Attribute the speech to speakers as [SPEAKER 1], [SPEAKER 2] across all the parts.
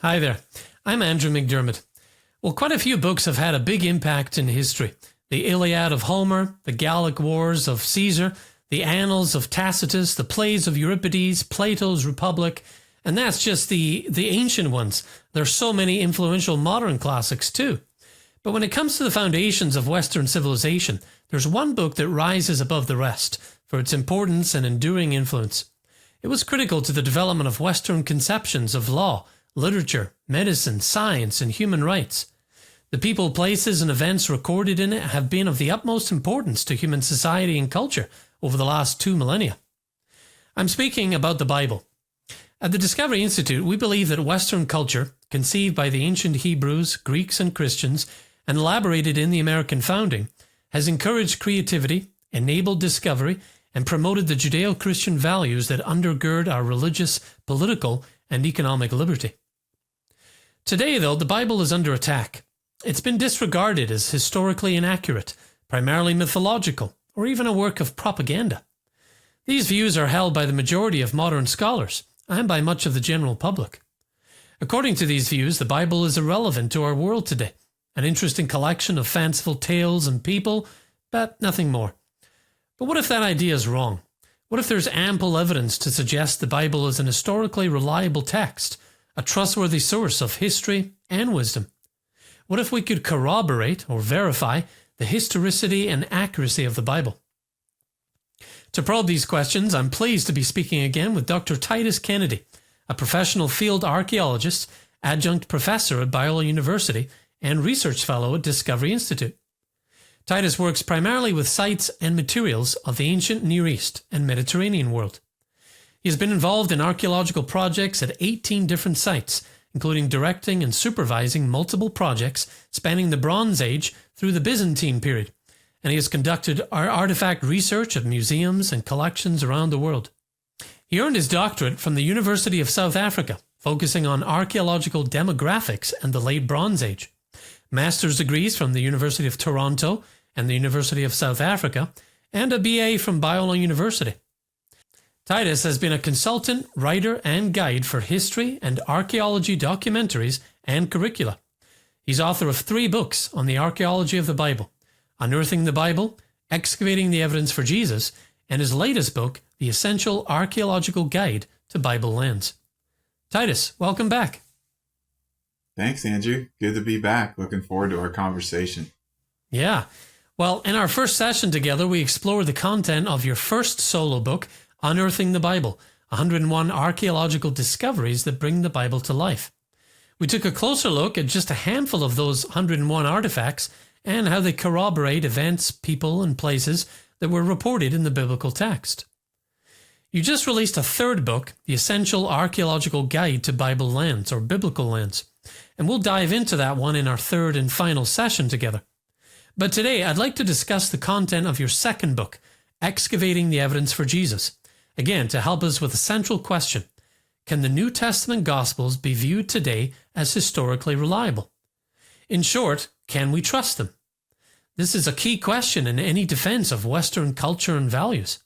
[SPEAKER 1] Hi there, I'm Andrew McDiarmid. Well, quite a few books have had a big impact in history. The Iliad of Homer, the Gallic Wars of Caesar, the Annals of Tacitus, the plays of Euripides, Plato's Republic, and that's just the ancient ones. There's so many influential modern classics too. But when it comes to the foundations of Western civilization, there's one book that rises above the rest for its importance and enduring influence. It was critical to the development of Western conceptions of law, literature, medicine, science, and human rights. The people, places, and events recorded in it have been of the utmost importance to human society and culture over the last 2 millennia. I'm speaking about the Bible. At the Discovery Institute, we believe that Western culture, conceived by the ancient Hebrews, Greeks, and Christians, and elaborated in the American founding, has encouraged creativity, enabled discovery, and promoted the Judeo-Christian values that undergird our religious, political, and economic liberty. Today, though, the Bible is under attack. It's been disregarded as historically inaccurate, primarily mythological, or even a work of propaganda. These views are held by the majority of modern scholars and by much of the general public. According to these views, the Bible is irrelevant to our world today, an interesting collection of fanciful tales and people, but nothing more. But what if that idea is wrong? What if there's ample evidence to suggest the Bible is an historically reliable text, a trustworthy source of history and wisdom? What if we could corroborate or verify the historicity and accuracy of the Bible? To probe these questions, I'm pleased to be speaking again with Dr. Titus Kennedy, a professional field archaeologist, adjunct professor at Biola University, and research fellow at Discovery Institute. Titus works primarily with sites and materials of the ancient Near East and Mediterranean world. He has been involved in archaeological projects at 18 different sites, including directing and supervising multiple projects spanning the Bronze Age through the Byzantine period, and he has conducted artifact research at museums and collections around the world. He earned his doctorate from the University of South Africa, focusing on archaeological demographics and the Late Bronze Age, master's degrees from the University of Toronto and the University of South Africa, and a BA from Biola University. Titus has been a consultant, writer, and guide for history and archaeology documentaries and curricula. He's author of 3 books on the archaeology of the Bible: Unearthing the Bible, Excavating the Evidence for Jesus, and his latest book, The Essential Archaeological Guide to Bible Lands. Titus, welcome back.
[SPEAKER 2] Thanks, Andrew. Good to be back. Looking forward to our conversation.
[SPEAKER 1] Yeah. Well, in our first session together, we explored the content of your first solo book, Unearthing the Bible, 101 Archaeological Discoveries that Bring the Bible to Life. We took a closer look at just a handful of those 101 artifacts and how they corroborate events, people, and places that were reported in the biblical text. You just released a third book, The Essential Archaeological Guide to Bible Lands, or Biblical Lands, and we'll dive into that one in our third and final session together. But today, I'd like to discuss the content of your second book, Excavating the Evidence for Jesus, again to help us with a central question: can the New Testament Gospels be viewed today as historically reliable? In short, can we trust them? This is a key question in any defense of Western culture and values.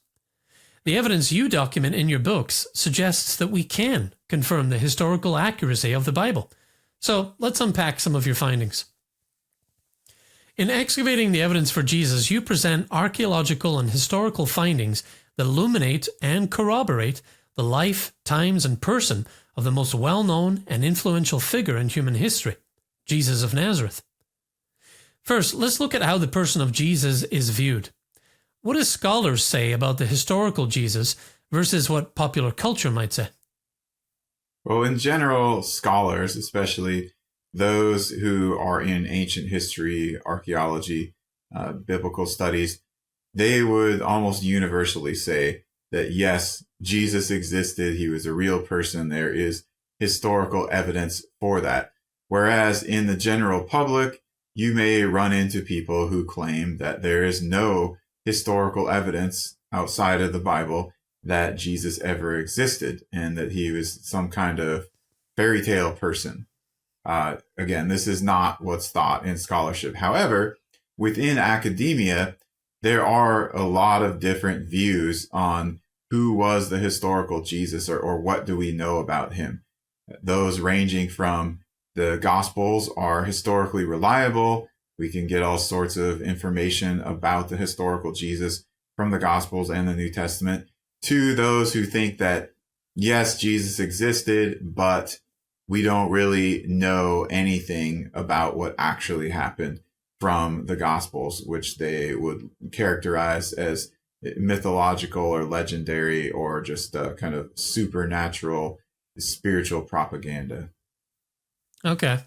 [SPEAKER 1] The evidence you document in your books suggests that we can confirm the historical accuracy of the Bible. So let's unpack some of your findings. In Excavating the Evidence for Jesus, you present archaeological and historical findings that illuminate and corroborate the life, times, and person of the most well-known and influential figure in human history, Jesus of Nazareth. First, let's look at how the person of Jesus is viewed. What do scholars say about the historical Jesus versus what popular culture might say?
[SPEAKER 2] Well, in general, scholars, especially those who are in ancient history, archaeology, biblical studies, they would almost universally say that yes, Jesus existed, he was a real person, there is historical evidence for that. Whereas in the general public, you may run into people who claim that there is no historical evidence outside of the Bible that Jesus ever existed and that he was some kind of fairy tale person. Again, this is not what's thought in scholarship. However, within academia, there are a lot of different views on who was the historical Jesus or what do we know about him. Those ranging from the Gospels are historically reliable. We can get all sorts of information about the historical Jesus from the Gospels and the New Testament, to those who think that, yes, Jesus existed, but we don't really know anything about what actually happened from the Gospels, which they would characterize as mythological or legendary or just kind of supernatural spiritual propaganda.
[SPEAKER 1] Okay.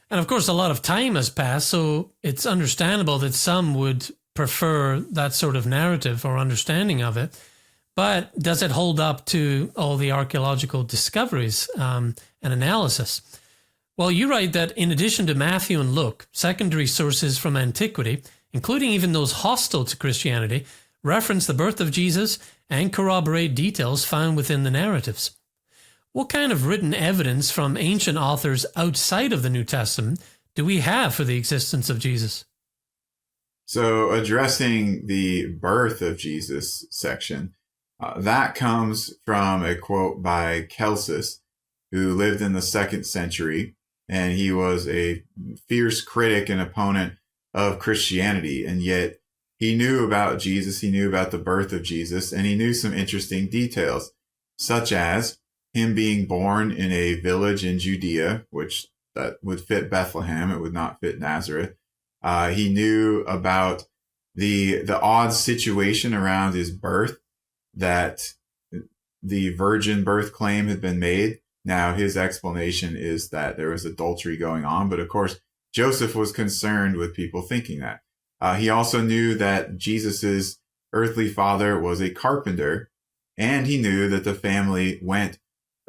[SPEAKER 1] And of course, a lot of time has passed, so it's understandable that some would prefer that sort of narrative or understanding of it. But does it hold up to all the archaeological discoveries and analysis? Well, you write that in addition to Matthew and Luke, secondary sources from antiquity, including even those hostile to Christianity, reference the birth of Jesus and corroborate details found within the narratives. What kind of written evidence from ancient authors outside of the New Testament do we have for the existence of Jesus?
[SPEAKER 2] So, addressing the birth of Jesus section, that comes from a quote by Celsus, who lived in the 2nd century, and he was a fierce critic and opponent of Christianity, and yet he knew about Jesus, he knew about the birth of Jesus, and he knew some interesting details, such as him being born in a village in Judea, which that would fit Bethlehem, it would not fit Nazareth. He knew about the odd situation around his birth, that the virgin birth claim had been made. Now, his explanation is that there was adultery going on, but of course, Joseph was concerned with people thinking that. He also knew that Jesus's earthly father was a carpenter, and he knew that the family went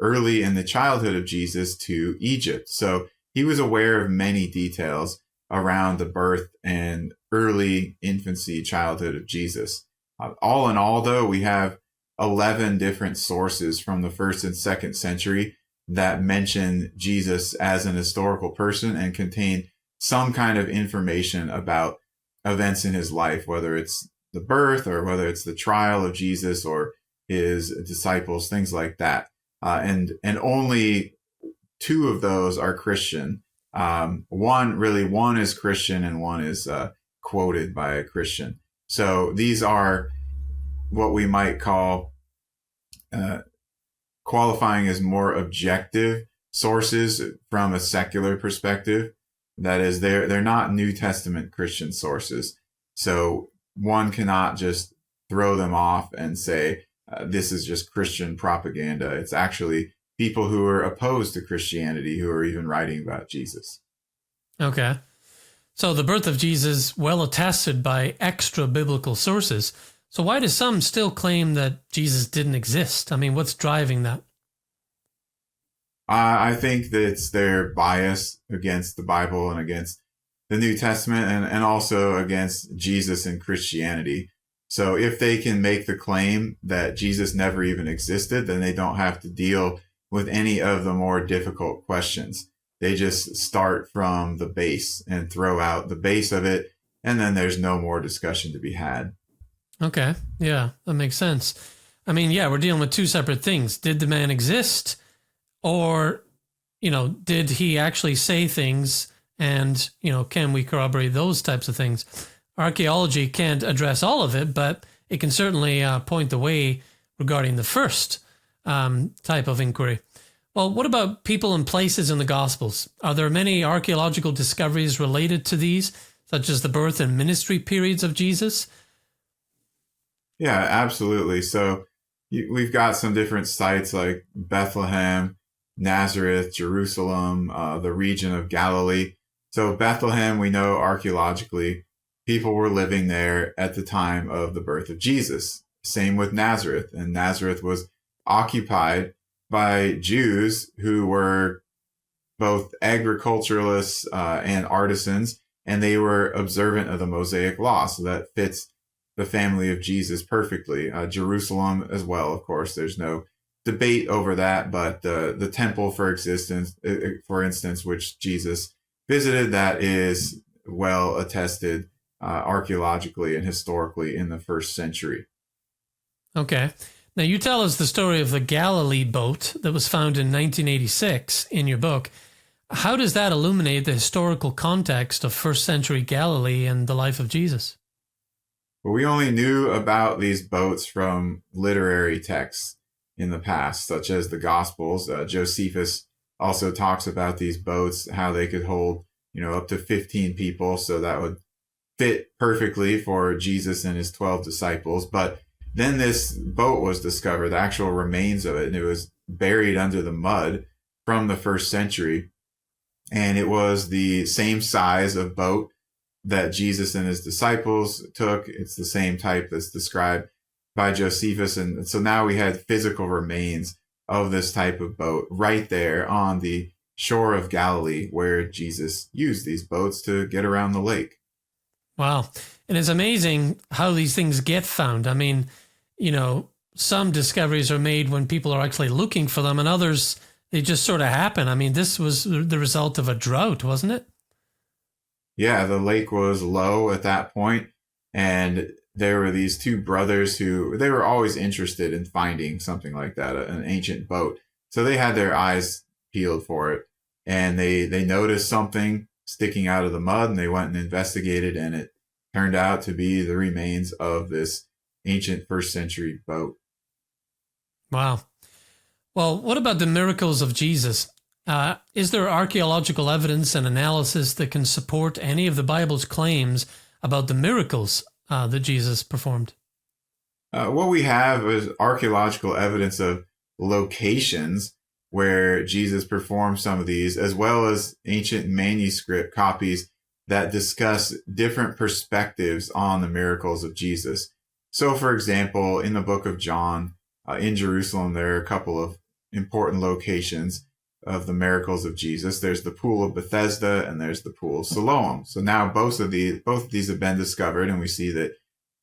[SPEAKER 2] early in the childhood of Jesus to Egypt. So he was aware of many details around the birth and early infancy childhood of Jesus. All in all, though, we have 11 different sources from the 1st and 2nd century that mention Jesus as an historical person and contain some kind of information about events in his life, whether it's the birth or whether it's the trial of Jesus or his disciples, things like that. And only 2 of those are Christian. One is Christian and one is quoted by a Christian. So these are what we might call qualifying as more objective sources from a secular perspective. That is, they're not New Testament Christian sources. So one cannot just throw them off and say, this is just Christian propaganda. It's actually people who are opposed to Christianity who are even writing about Jesus.
[SPEAKER 1] Okay. So the birth of Jesus, well attested by extra biblical sources. So why do some still claim that Jesus didn't exist? I mean, what's driving that?
[SPEAKER 2] I think that it's their bias against the Bible and against the New Testament and also against Jesus and Christianity. So if they can make the claim that Jesus never even existed, then they don't have to deal with any of the more difficult questions. They just start from the base and throw out the base of it, and then there's no more discussion to be had.
[SPEAKER 1] Okay, yeah, that makes sense. I mean, yeah, we're dealing with 2 separate things. Did the man exist? Or, did he actually say things? And, can we corroborate those types of things? Archaeology can't address all of it, but it can certainly point the way regarding the first type of inquiry. Well, what about people and places in the Gospels? Are there many archaeological discoveries related to these, such as the birth and ministry periods of Jesus?
[SPEAKER 2] Yeah, absolutely. So we've got some different sites like Bethlehem, Nazareth, Jerusalem, the region of Galilee. So Bethlehem, we know archaeologically, people were living there at the time of the birth of Jesus. Same with Nazareth. And Nazareth was occupied by Jews who were both agriculturalists and artisans, and they were observant of the Mosaic law. So that fits the family of Jesus perfectly. Jerusalem as well, of course. There's no debate over that, but the temple, for instance, which Jesus visited, that is well attested archaeologically and historically in the 1st century.
[SPEAKER 1] Okay. Now, you tell us the story of the Galilee Boat that was found in 1986 in your book. How does that illuminate the historical context of first century Galilee and the life of Jesus?
[SPEAKER 2] Well, we only knew about these boats from literary texts in the past, such as the Gospels. Josephus also talks about these boats, how they could hold, up to 15 people. So that would fit perfectly for Jesus and his 12 disciples. But then this boat was discovered, the actual remains of it, and it was buried under the mud from the first century. And it was the same size of boat that Jesus and his disciples took. It's the same type that's described by Josephus. And so now we had physical remains of this type of boat right there on the shore of Galilee, where Jesus used these boats to get around the lake.
[SPEAKER 1] Wow. And it's amazing how these things get found. I mean, some discoveries are made when people are actually looking for them, and others, they just sort of happen. I mean, this was the result of a drought, wasn't it?
[SPEAKER 2] Yeah, the lake was low at that point, and there were these two brothers who, they were always interested in finding something like that, an ancient boat. So they had their eyes peeled for it, and they noticed something sticking out of the mud, and they went and investigated, and it turned out to be the remains of this ancient first century boat.
[SPEAKER 1] Wow. Well, what about the miracles of Jesus? Is there archaeological evidence and analysis that can support any of the Bible's claims about the miracles that Jesus performed?
[SPEAKER 2] What we have is archaeological evidence of locations where Jesus performed some of these, as well as ancient manuscript copies that discuss different perspectives on the miracles of Jesus. So, for example, in the book of John, in Jerusalem, there are a couple of important locations of the miracles of Jesus. There's the pool of Bethesda and there's the pool of Siloam. So now both of these have been discovered, and we see that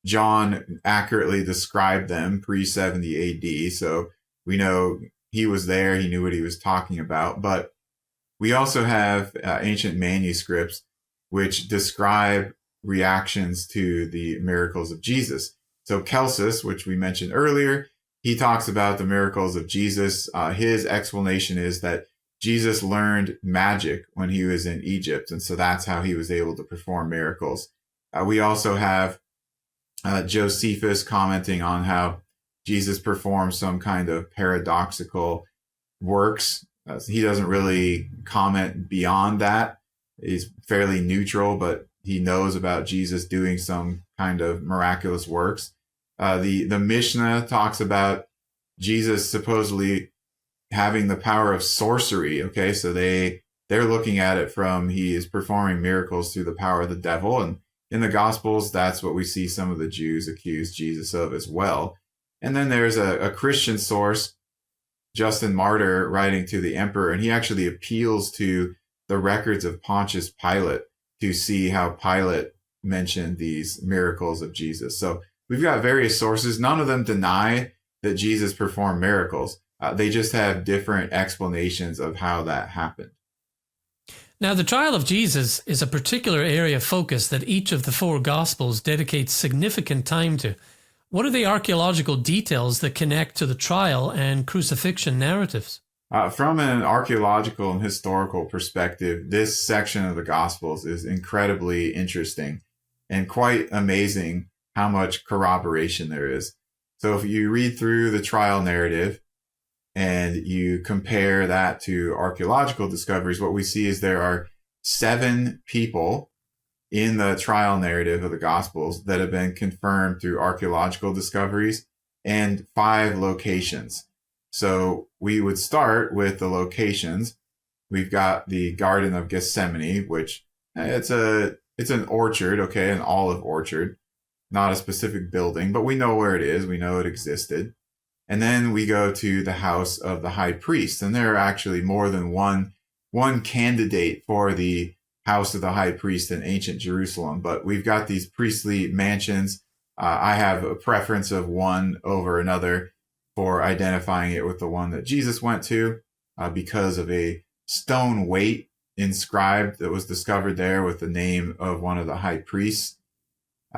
[SPEAKER 2] John accurately described them pre-70 AD. So we know he was there, he knew what he was talking about. But we also have ancient manuscripts which describe reactions to the miracles of Jesus. So Celsus, which we mentioned earlier, he talks about the miracles of Jesus. His explanation is that Jesus learned magic when he was in Egypt, and so that's how he was able to perform miracles. We also have Josephus commenting on how Jesus performed some kind of paradoxical works. He doesn't really comment beyond that. He's fairly neutral, but he knows about Jesus doing some kind of miraculous works. The Mishnah talks about Jesus supposedly having the power of sorcery. Okay, so they're looking at it from he is performing miracles through the power of the devil. And in the Gospels, that's what we see some of the Jews accuse Jesus of as well. And then there's a Christian source, Justin Martyr, writing to the emperor, and he actually appeals to the records of Pontius Pilate to see how Pilate mentioned these miracles of Jesus. So we've got various sources. None of them deny that Jesus performed miracles. They just have different explanations of how that happened.
[SPEAKER 1] Now, the trial of Jesus is a particular area of focus that each of the four Gospels dedicates significant time to. What are the archaeological details that connect to the trial and crucifixion narratives?
[SPEAKER 2] From an archaeological and historical perspective, this section of the Gospels is incredibly interesting and quite amazing how much corroboration there is. So if you read through the trial narrative and you compare that to archaeological discoveries, what we see is there are 7 people in the trial narrative of the Gospels that have been confirmed through archaeological discoveries, and 5 locations. So we would start with the locations. We've got the Garden of Gethsemane, which it's an orchard, okay, an olive orchard, not a specific building, but we know where it is. We know it existed. And then we go to the house of the high priest, and there are actually more than one candidate for the house of the high priest in ancient Jerusalem. But we've got these priestly mansions. I have a preference of one over another for identifying it with the one that Jesus went to because of a stone weight inscribed that was discovered there with the name of one of the high priests.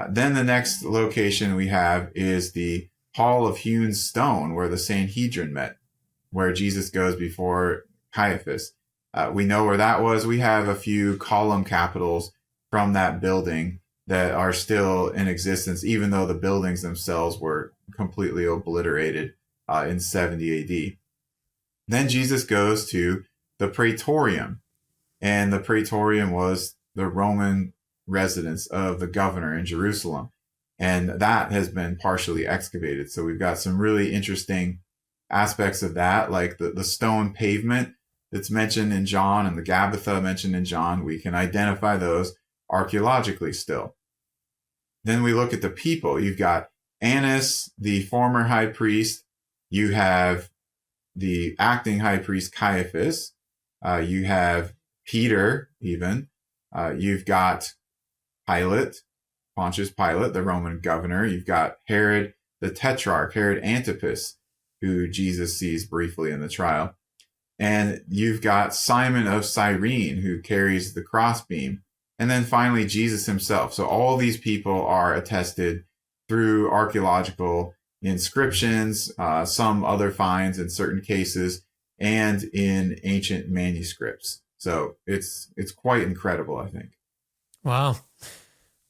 [SPEAKER 2] Then the next location we have is the hall of hewn stone where the Sanhedrin met, where Jesus goes before Caiaphas. We know where that was. We have a few column capitals from that building that are still in existence, even though the buildings themselves were completely obliterated in 70 AD. Then Jesus goes to the Praetorium, and the Praetorium was the Roman residence of the governor in Jerusalem, and that has been partially excavated. So we've got some really interesting aspects of that, like the stone pavement that's mentioned in John and the Gabbatha mentioned in John. We can identify those archaeologically still. Then we look at the people. You've got Annas, the former high priest. You have the acting high priest Caiaphas. You have Peter, even. You've got Pilate, Pontius Pilate, the Roman governor. You've got Herod the Tetrarch, Herod Antipas, who Jesus sees briefly in the trial. And you've got Simon of Cyrene, who carries the crossbeam. And then finally, Jesus himself. So all these people are attested through archaeological inscriptions, some other finds in certain cases, and in ancient manuscripts. So it's quite incredible, I think.
[SPEAKER 1] Wow.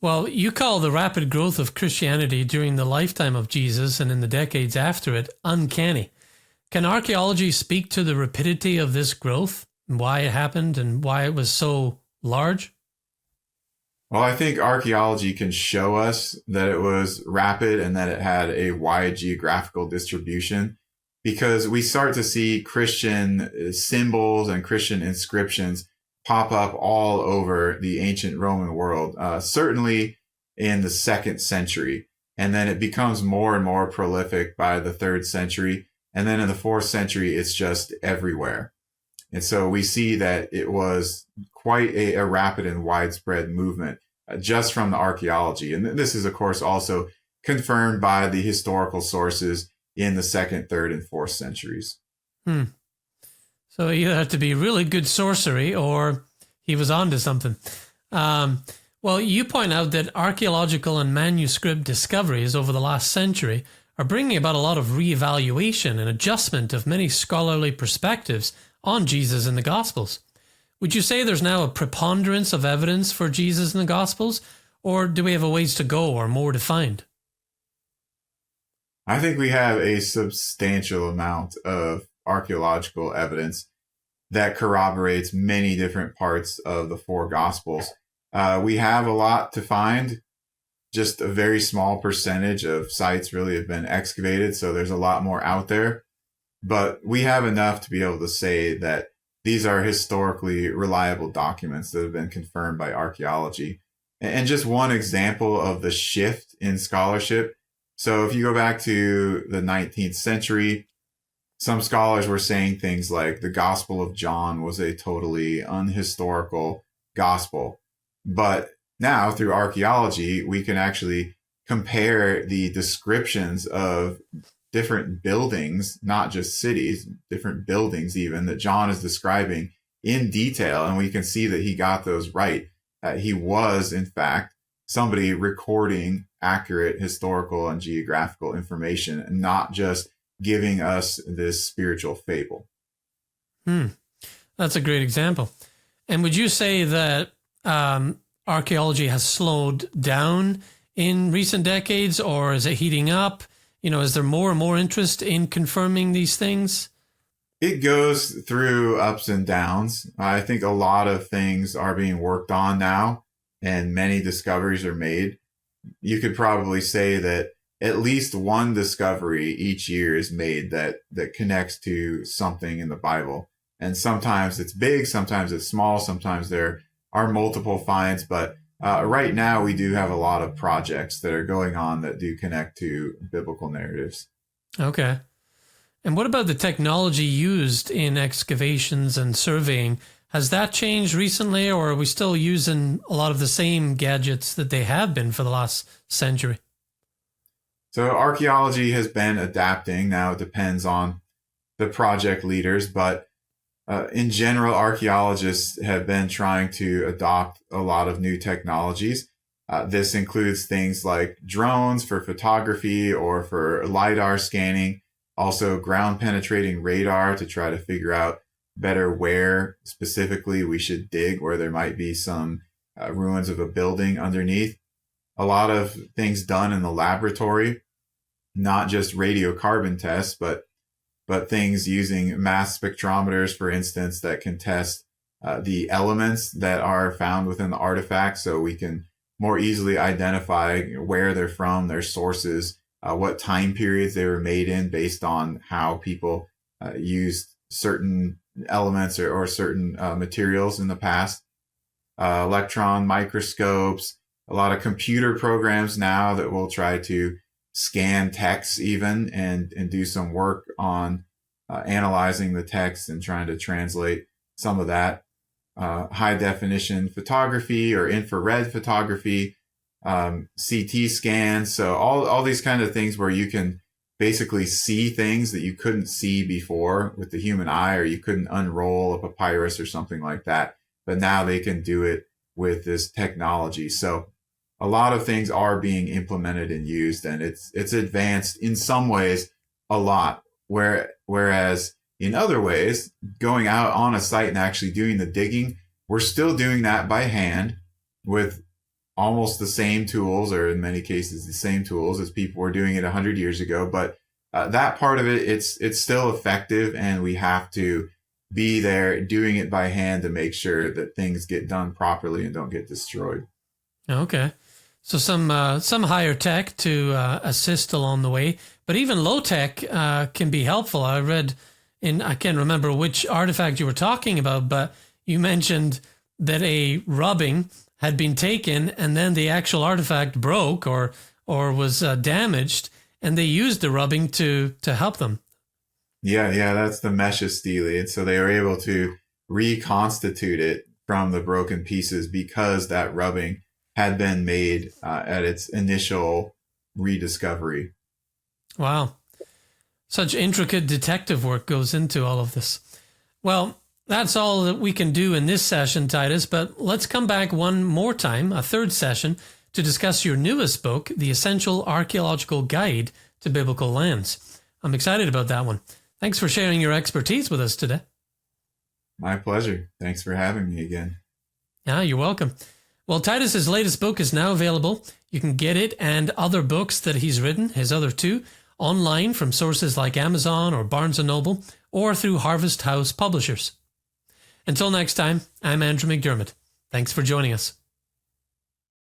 [SPEAKER 1] Well, you call the rapid growth of Christianity during the lifetime of Jesus and in the decades after it uncanny. Can archaeology speak to the rapidity of this growth and why it happened and why it was so large?
[SPEAKER 2] Well, I think archaeology can show us that it was rapid and that it had a wide geographical distribution, because we start to see Christian symbols and Christian inscriptions pop up all over the ancient Roman world, certainly in the 2nd century. And then it becomes more and more prolific by the 3rd century. And then in the 4th century, it's just everywhere. And so we see that it was quite a rapid and widespread movement just from the archaeology. And this is, of course, also confirmed by the historical sources in the 2nd, 3rd, and 4th centuries.
[SPEAKER 1] So you had to be really good sorcery or he was onto something. Well, you point out that archaeological and manuscript discoveries over the last century are bringing about a lot of reevaluation and adjustment of many scholarly perspectives on Jesus in the Gospels. Would you say there's now a preponderance of evidence for Jesus in the Gospels, or do we have a ways to go or more to find?
[SPEAKER 2] I think we have a substantial amount of archaeological evidence that corroborates many different parts of the 4 Gospels. We have a lot to find. Just a very small percentage of sites really have been excavated, so there's a lot more out there. But we have enough to be able to say that these are historically reliable documents that have been confirmed by archaeology. And just one example of the shift in scholarship. So if you go back to the 19th century, some scholars were saying things like the Gospel of John was a totally unhistorical gospel. But now, through archaeology, we can actually compare the descriptions of different buildings, not just cities, different buildings even, that John is describing in detail, and we can see that he got those right. He was, in fact, somebody recording accurate historical and geographical information, and not just giving us this spiritual fable.
[SPEAKER 1] That's a great example. And would you say that archaeology has slowed down in recent decades, or is it heating up? You know, is there more and more interest in confirming these things?
[SPEAKER 2] It goes through ups and downs. I think a lot of things are being worked on now, and many discoveries are made. You could probably say that at least one discovery each year is made that connects to something in the Bible. And sometimes it's big, sometimes it's small, sometimes there are multiple finds. But right now we do have a lot of projects that are going on that do connect to biblical narratives.
[SPEAKER 1] Okay. And what about the technology used in excavations and surveying? Has that changed recently, or are we still using a lot of the same gadgets that they have been for the last century?
[SPEAKER 2] So archaeology has been adapting. Now it depends on the project leaders, but in general, archaeologists have been trying to adopt a lot of new technologies. This includes things like drones for photography or for LiDAR scanning, also ground penetrating radar to try to figure out better where specifically we should dig, where there might be some ruins of a building underneath. A lot of things done in the laboratory, not just radiocarbon tests, but things using mass spectrometers, for instance, that can test the elements that are found within the artifact, so we can more easily identify where they're from, their sources, what time periods they were made in based on how people used certain elements or certain materials in the past. Electron microscopes, a lot of computer programs now that will try to scan text even and do some work on analyzing the text and trying to translate some of that. High definition photography or infrared photography, CT scans. So all these kind of things where you can basically see things that you couldn't see before with the human eye, or you couldn't unroll a papyrus or something like that. But now they can do it with this technology. So a lot of things are being implemented and used, and it's advanced in some ways a lot. Whereas in other ways, going out on a site and actually doing the digging, we're still doing that by hand with almost the same tools, or in many cases the same tools as people were doing it 100 years ago. But that part of it, it's still effective, and we have to be there doing it by hand to make sure that things get done properly and don't get destroyed.
[SPEAKER 1] Okay. So some higher tech to assist along the way, but even low tech can be helpful. I read I can't remember which artifact you were talking about, but you mentioned that a rubbing had been taken and then the actual artifact broke or was damaged, and they used the rubbing to help them.
[SPEAKER 2] Yeah, that's the mesha stele. And so they were able to reconstitute it from the broken pieces because that rubbing had been made at its initial rediscovery.
[SPEAKER 1] Wow. Such intricate detective work goes into all of this. Well, that's all that we can do in this session, Titus, but let's come back one more time, a third session, to discuss your newest book, The Essential Archaeological Guide to Biblical Lands. I'm excited about that one. Thanks for sharing your expertise with us today.
[SPEAKER 2] My pleasure. Thanks for having me again.
[SPEAKER 1] Yeah, you're welcome. Well, Titus's latest book is now available. You can get it and other books that he's written, his other two, online from sources like Amazon or Barnes & Noble, or through Harvest House Publishers. Until next time, I'm Andrew McDiarmid. Thanks for joining us.